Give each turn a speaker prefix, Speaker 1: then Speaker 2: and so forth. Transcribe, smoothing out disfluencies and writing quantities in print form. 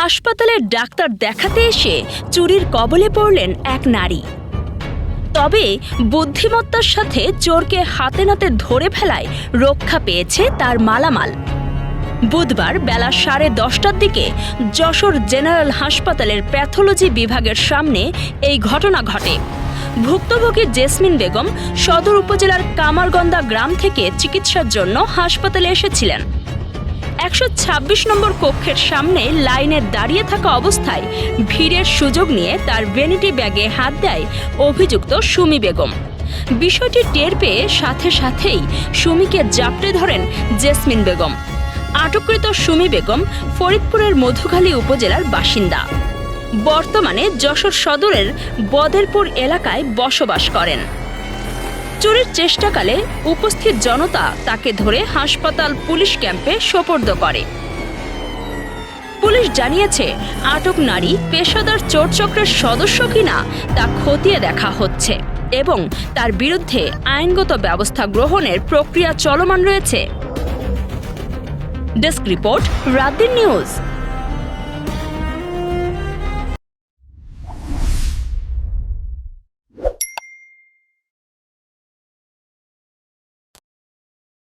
Speaker 1: হাসপাতালের ডাক্তার দেখাতে এসে চুরির কবলে পড়লেন এক নারী। তবে বুদ্ধিমত্তার সাথে চোরকে হাতে নাতে ধরে ফেলায় রক্ষা পেয়েছে তার মালামাল। বুধবার বেলা 10:30টার দিকে যশোর জেনারেল হাসপাতালের প্যাথোলজি বিভাগের সামনে এই ঘটনা ঘটে। ভুক্তভোগী জেসমিন বেগম সদর উপজেলার কামারগন্দা গ্রাম থেকে চিকিৎসার জন্য হাসপাতালে এসেছিলেন। 126 নম্বর কক্ষের সামনে লাইনে দাঁড়িয়ে থাকা অবস্থায় ভিড়ের সুযোগ নিয়ে তার ভ্যানিটি ব্যাগে হাত দেয় অভিযুক্ত সুমি বেগম। বিষয়টি টের পেয়ে সাথে সাথেই সুমিকে জাপটে ধরেন জেসমিন বেগম। আটককৃত সুমি বেগম ফরিদপুরের মধুখালী উপজেলার বাসিন্দা। বর্তমানে যশোর সদরের বদেরপুর এলাকায় বসবাস করেন। চুরির চেষ্টাকালে উপস্থিত জনতা তাকে ধরে হাসপাতাল পুলিশ ক্যাম্পে সোপর্দ করে। পুলিশ জানিয়েছে, আটক নারী পেশাদার চোর চক্রের সদস্য কিনা তা খতিয়ে দেখা হচ্ছে এবং তার বিরুদ্ধে আইনগত ব্যবস্থা গ্রহণের প্রক্রিয়া চলমান রয়েছে। ডেস্ক রিপোর্ট, রাত দিন নিউজ।